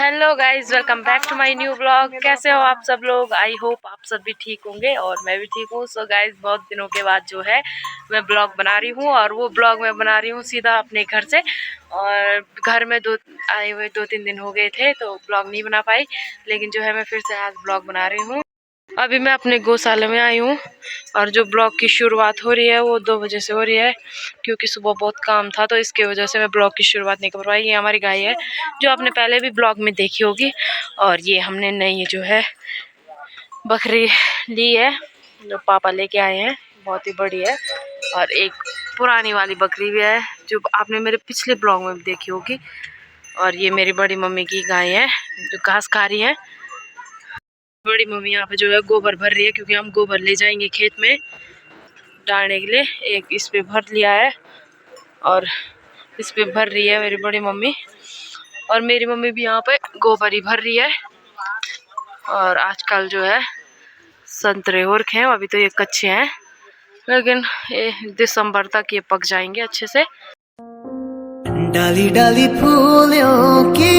Hello guys, welcome back to my new blog. कैसे हो आप सब लोग? आई होप आप सब भी ठीक होंगे और मैं भी ठीक हूँ। सो गाइज, बहुत दिनों के बाद जो है मैं ब्लॉग बना रही हूँ और वो ब्लॉग मैं बना रही हूँ सीधा अपने घर से। और घर में आए हुए 2-3 दिन हो गए थे तो ब्लॉग नहीं बना पाई, लेकिन जो है मैं फिर से आज ब्लॉग बना रही हूँ। अभी मैं अपने गौशाला में आई हूँ और जो ब्लॉग की शुरुआत हो रही है वो 2 बजे से हो रही है, क्योंकि सुबह बहुत काम था तो इसके वजह से मैं ब्लॉग की शुरुआत नहीं कर पाई। ये हमारी गाय है जो आपने पहले भी ब्लॉग में देखी होगी, और ये हमने नई जो है बकरी ली है जो पापा लेके आए हैं, बहुत ही बड़ी है। और एक पुरानी वाली बकरी भी है जो आपने मेरे पिछले ब्लॉग में भी देखी होगी। और ये मेरी बड़ी मम्मी की गाय है जो घास खा रही है। बड़ी मम्मी यहाँ पे जो है गोबर भर रही है, क्योंकि हम गोबर ले जाएंगे खेत में डालने के लिए। एक इस पे भर लिया है और इस पे भर रही है मेरी बड़ी मम्मी, और मेरी मम्मी भी यहाँ पे गोबर ही भर रही है। और आजकल जो है संतरे हो रखे हैं, अभी तो ये कच्चे हैं, लेकिन ये दिसंबर तक ये पक जाएंगे अच्छे से। डाली डाली फूलों की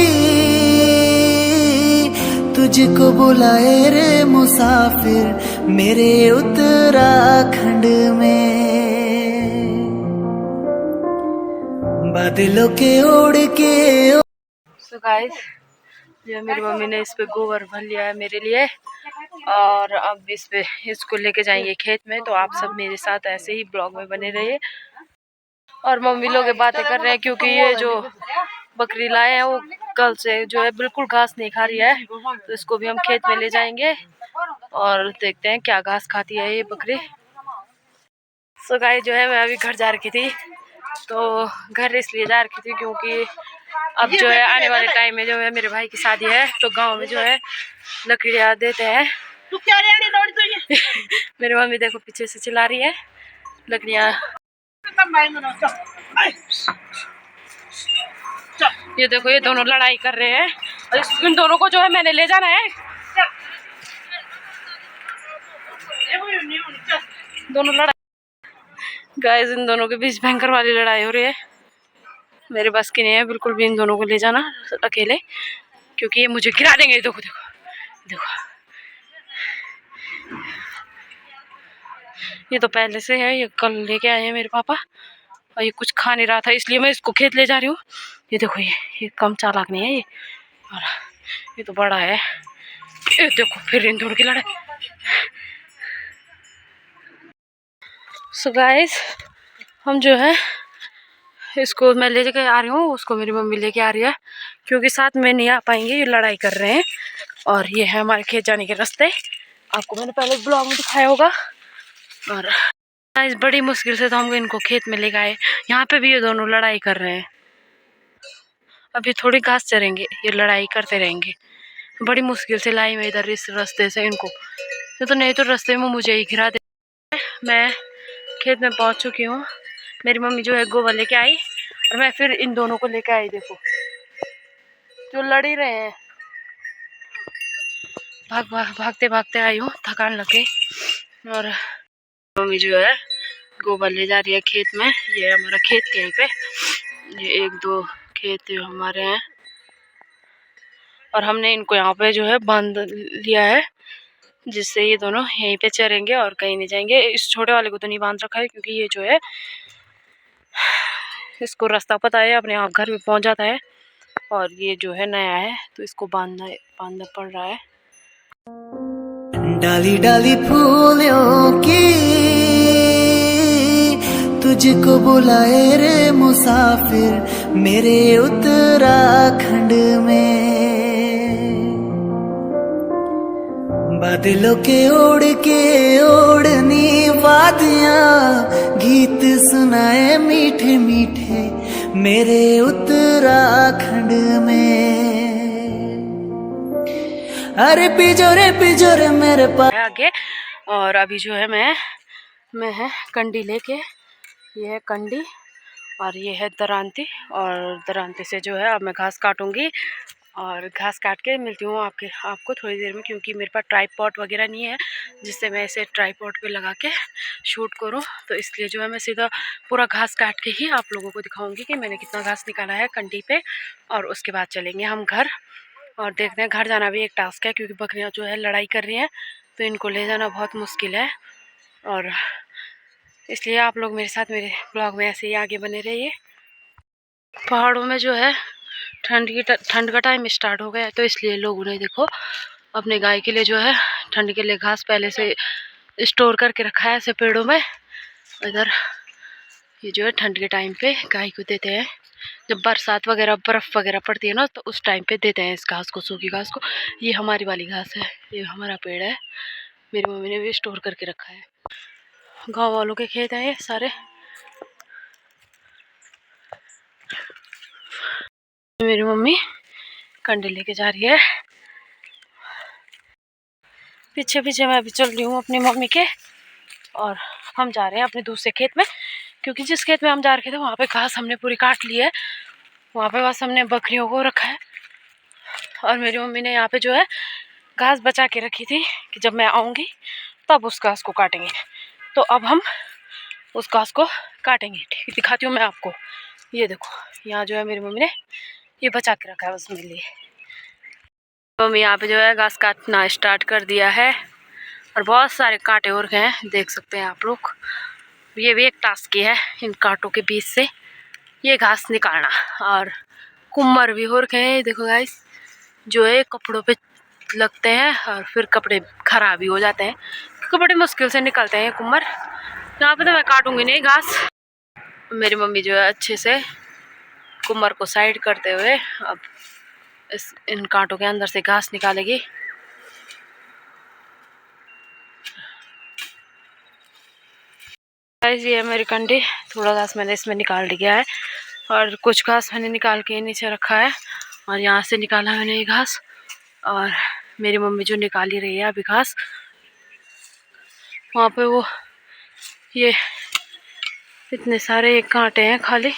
तुझको बुलाए रे मुसाफिर मेरे उत्तराखंड में, बादलों के ओढ़ के। सो गाइस, जो मेरी मम्मी ने इस पे गोबर भर लिया है मेरे लिए, और अब इसको लेके जाएंगे खेत में। तो आप सब मेरे साथ ऐसे ही ब्लॉग में बने रहिए। और मम्मी लोग बातें कर रहे हैं क्योंकि ये जो बकरी लाए हैं वो कल से जो है बिल्कुल घास नहीं खा रही है, तो इसको भी हम खेत में ले जाएंगे और देखते हैं क्या घास खाती है ये बकरी। सो गाइस, जो है मैं अभी घर जा रखी थी, तो घर इसलिए जा रखी थी क्योंकि अब जो है आने वाले टाइम में जो है मेरे भाई की शादी है, तो गांव में जो है लकड़ियाँ देते हैं। मेरी मम्मी देखो पीछे से चिल्ला रही है लकड़ियाँ। ये देखो ये दोनों लड़ाई कर रहे हैं और इन दोनों को जो है मैंने ले जाना है। दोनों लड़ाई गाइस, इन दोनों के बीच भयंकर वाली लड़ाई हो रही है। मेरे बस की नहीं है बिल्कुल भी इन दोनों को ले जाना अकेले, क्योंकि ये मुझे गिरा देंगे। देखो देखो देखो, ये तो पहले से है, ये कल लेके आए हैं मेरे पापा, और ये कुछ खा नहीं रहा था इसलिए मैं इसको खेत ले जा रही हूँ। ये देखो ये कम चालाक नहीं है ये, और ये तो बड़ा है। ये देखो फिर इन दोनों की लड़ाई। सो गाइस, हम जो है इसको मैं ले जाके आ रही हूँ, उसको मेरी मम्मी लेके आ रही है, क्योंकि साथ में नहीं आ पाएंगे, ये लड़ाई कर रहे हैं। और ये है हमारे खेत जाने के रास्ते, आपको मैंने पहले ब्लॉग में दिखाया होगा। और गाइस, बड़ी मुश्किल से तो हम इनको खेत में ले गए। यहाँ पे भी ये दोनों लड़ाई कर रहे हैं। अभी थोड़ी घास चरेंगे, ये लड़ाई करते रहेंगे। बड़ी मुश्किल से लाई मैं इधर इस रास्ते से इनको, तो नहीं तो रास्ते में मुझे ही गिरा दे। मैं खेत में पहुंच चुकी हूँ। मेरी मम्मी जो है गोबर लेके आई और मैं फिर इन दोनों को लेके आई। देखो जो लड़ ही रहे हैं, भागते भागते आई हूँ, थकान लगे। और मम्मी जो है गोबर ले जा रही है खेत में। ये हमारा खेत कहीं पे, ये 1-2 खेत हमारे हैं, और हमने इनको यहाँ पे जो है बांध लिया है, जिससे ये दोनों यहीं पे चरेंगे और कहीं नहीं जाएंगे। इस छोटे वाले को तो नहीं बांध रखा है, क्योंकि ये जो है इसको रास्ता पता है, अपने आप घर में पहुंच जाता है। और ये जो है नया है तो इसको बांधना पड़ रहा है। डाली डाली फूलों की तुझको बुलाए रे मुसाफिर मेरे उत्तराखंड में, बादलों के ओढ़ के ओढ़नी वादियां गीत सुनाए मीठे मीठे मेरे उत्तराखंड में। अरे पिजोरे मेरे पास आगे। और अभी जो है मैं है कंडी लेके, ये है कंडी और ये है दरांती, और दरांती से जो है अब मैं घास काटूंगी और घास काट के मिलती हूँ आपको थोड़ी देर में, क्योंकि मेरे पास ट्राइपॉड वगैरह नहीं है जिससे मैं इसे ट्राइपॉड पे लगा के शूट करूँ। तो इसलिए जो है मैं सीधा पूरा घास काट के ही आप लोगों को दिखाऊंगी कि मैंने कितना घास निकाला है कंडी पे, और उसके बाद चलेंगे हम घर। और देखते हैं, घर जाना भी एक टास्क है क्योंकि बकरियां जो है लड़ाई कर रही हैं, तो इनको ले जाना बहुत मुश्किल है। और इसलिए आप लोग मेरे साथ मेरे ब्लॉग में ऐसे ही आगे बने रहिए। पहाड़ों में जो है ठंड का टाइम स्टार्ट हो गया है, तो इसलिए लोगों ने देखो अपने गाय के लिए जो है ठंड के लिए घास पहले से स्टोर करके रखा है ऐसे पेड़ों में। इधर ये जो है ठंड के टाइम पे गाय को देते हैं, जब बरसात वगैरह बर्फ़ वगैरह पड़ती है ना, तो उस टाइम पे देते हैं इस घास को, सूखी घास को। ये हमारी वाली घास है, ये हमारा पेड़ है, मेरी मम्मी ने भी स्टोर करके रखा है। गांव वालों के खेत हैं ये सारे। मेरी मम्मी कंडे लेके जा रही है, पीछे पीछे मैं भी चल रही हूँ अपनी मम्मी के। और हम जा रहे हैं अपने दूसरे खेत में, क्योंकि जिस खेत में हम जा रहे थे वहाँ पे घास हमने पूरी काट ली है। वहाँ पे बस हमने बकरियों को रखा है, और मेरी मम्मी ने यहाँ पे जो है घास बचा के रखी थी कि जब मैं आऊँगी तब उस घास को काटेंगे। तो अब हम उस घास को काटेंगे। ठीक, दिखाती हूँ मैं आपको। ये देखो, यहाँ जो है मेरी मम्मी ने ये बचा के रखा है बस मेरे लिए। मम्मी यहाँ पे जो है घास काटना स्टार्ट कर दिया है, और बहुत सारे कांटे और गए हैं, देख सकते हैं आप लोग। ये भी एक टास्क ही है, इन कांटों के बीच से ये घास निकालना। और कुम्मर भी हो रखे हैं, देखो गाइस, जो है कपड़ों पे लगते हैं और फिर कपड़े खराब भी हो जाते हैं, कपड़े मुश्किल से निकलते हैं कुम्मर। यहाँ पे तो मैं काटूंगी नहीं घास। मेरी मम्मी जो है अच्छे से कुम्मर को साइड करते हुए अब इन कांटों के अंदर से घास निकालेगी। ये है मेरी कंडी, थोड़ा घास मैंने इसमें निकाल दिया है, और कुछ घास मैंने निकाल के नीचे रखा है, और यहाँ से निकाला मैंने ये घास। और मेरी मम्मी जो निकाल ही रही है अभी घास, वहाँ पे वो ये इतने सारे कांटे हैं, खाली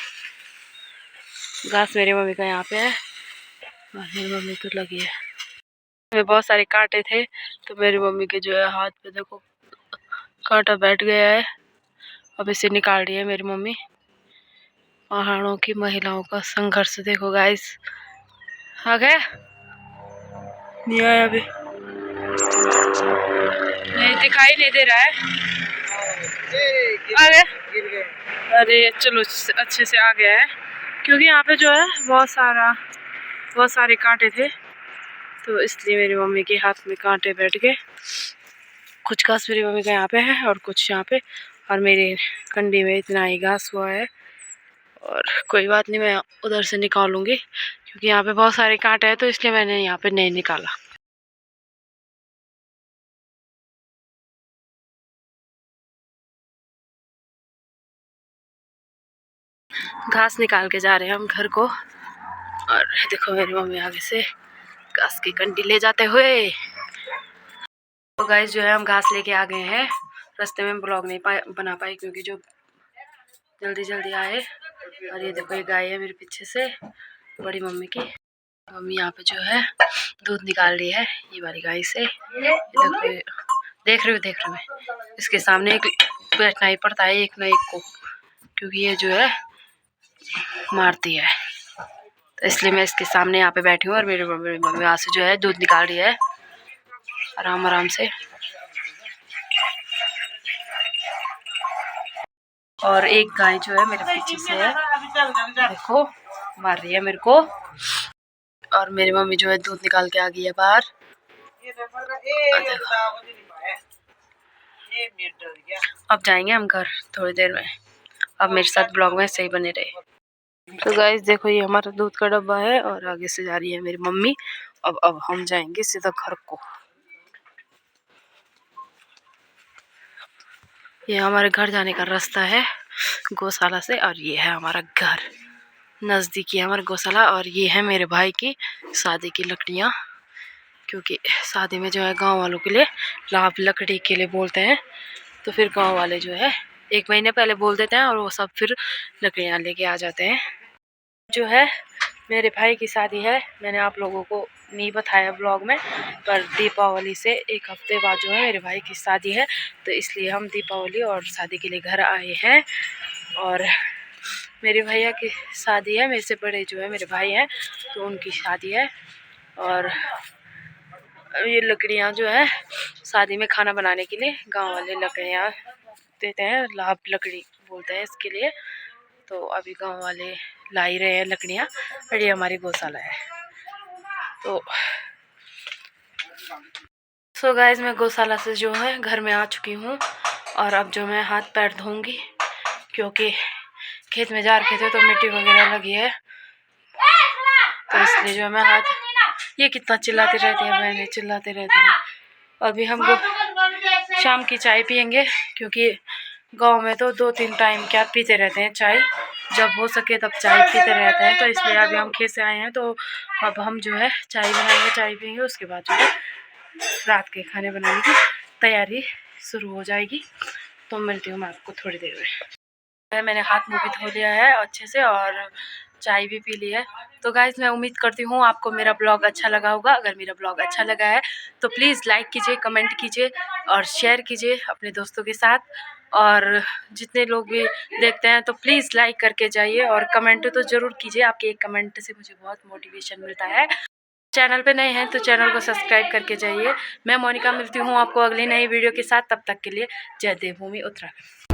घास मेरी मम्मी का यहाँ पे है, और मेरी मम्मी तो लगी है। में बहुत सारे कांटे थे, तो मेरी मम्मी के जो है हाथ पे देखो कांटा बैठ गया है, अब इसे निकाल रही है मेरी मम्मी। पहाड़ों की महिलाओं का संघर्ष देखो गाइस। आ गया, नहीं आया अभी, नहीं दिखाई नहीं दे रहा है। आ गया, अरे चलो अच्छे से आ गया है, क्योंकि यहाँ पे जो है बहुत सारे कांटे थे, तो इसलिए मेरी मम्मी के हाथ में कांटे बैठ गए। कुछ घास मेरी मम्मी का यहाँ पे है और कुछ यहाँ पे, और मेरे कंडी में इतना ही घास हुआ है। और कोई बात नहीं, मैं उधर से निकालूंगी, क्योंकि यहाँ पे बहुत सारे कांटे हैं, तो इसलिए मैंने यहाँ पे नहीं निकाला। घास निकाल के जा रहे हैं हम घर को, और देखो मेरी मम्मी आगे से घास की कंडी ले जाते हुए। तो गाइस जो है हम घास लेके आ गए हैं, रास्ते में ब्लॉग नहीं बना पाई क्योंकि जो जल्दी आए। और ये देखो, ये गाय है मेरे पीछे से, बड़ी मम्मी की। मम्मी यहाँ पे जो है दूध निकाल रही है ये वाली गाय से। देखो, देख रही हूँ मैं, इसके सामने एक बैठना ही पड़ता है एक न एक को, क्योंकि ये जो है मारती है, तो इसलिए मैं इसके सामने यहाँ पे बैठी हूँ। और मेरी मम्मी यहाँ से जो है दूध निकाल रही है आराम से। और एक गाय जो है मेरे पीछे से है, देखो मार रही है मेरे को। और मेरी मम्मी जो है दूध निकाल के आ गई है बाहर। अब जाएंगे हम घर थोड़ी देर में, अब मेरे साथ ब्लॉग में सही बने रहे। तो गाइस देखो, ये हमारा दूध का डब्बा है, और आगे से जा रही है मेरी मम्मी। अब हम जाएंगे सीधा घर को। ये हमारे घर जाने का रास्ता है गौशाला से, और ये है हमारा घर, नज़दीकी है हमारा गौशाला। और ये है मेरे भाई की शादी की लकड़ियाँ, क्योंकि शादी में जो है गांव वालों के लिए लाभ लकड़ी के लिए बोलते हैं, तो फिर गांव वाले जो है 1 महीने पहले बोल देते हैं, और वो सब फिर लकड़ियाँ लेके आ जाते हैं। जो है मेरे भाई की शादी है, मैंने आप लोगों को नहीं बताया ब्लॉग में, पर दीपावली से 1 हफ्ते बाद जो है मेरे भाई की शादी है, तो इसलिए हम दीपावली और शादी के लिए घर आए हैं। और मेरे भैया की शादी है, मेरे से बड़े जो है मेरे भाई हैं, तो उनकी शादी है। और ये लकड़ियाँ जो है शादी में खाना बनाने के लिए गांव वाले लकड़ियाँ देते हैं, लाभ लकड़ी बोलते हैं इसके लिए। तो अभी गांव वाले ला ही रहे हैं लकड़ियाँ, और ये हमारी गौशाला है। तो गाइस मैं गौशाला से जो है घर में आ चुकी हूँ, और अब जो मैं हाथ पैर धोऊंगी, क्योंकि खेत में जा रखे थे तो मिट्टी वगैरह लगी है, तो इसलिए जो मैं हाथ, ये कितना चिल्लाते रहते हैं, मैंने चिल्लाते रहते हैं। अभी हम शाम की चाय पियेंगे, क्योंकि गांव में तो 2-3 टाइम क्या पीते रहते हैं चाय, जब हो सके तब चाय पीते रहते हैं। तो इसलिए अभी हम खेत से आए हैं, तो अब हम जो है चाय बनाएंगे, चाय पियेंगे, उसके बाद जो है रात के खाने बनाने की तैयारी शुरू हो जाएगी। तो मिलती हूँ मैं आपको थोड़ी देर में। मैंने हाथ मुँह भी धो लिया है अच्छे से, और चाय भी पी ली है। तो गाइस मैं उम्मीद करती हूँ आपको मेरा ब्लॉग अच्छा लगा होगा। अगर मेरा ब्लॉग अच्छा लगा है तो प्लीज़ लाइक कीजिए, कमेंट कीजिए और शेयर कीजिए अपने दोस्तों के साथ। और जितने लोग भी देखते हैं तो प्लीज़ लाइक करके जाइए, और कमेंट तो ज़रूर कीजिए। आपके एक कमेंट से मुझे बहुत मोटिवेशन मिलता है। चैनल पे नए हैं तो चैनल को सब्सक्राइब करके जाइए। मैं मोनिका मिलती हूँ आपको अगली नई वीडियो के साथ। तब तक के लिए जय देवभूमि उत्तराखंड।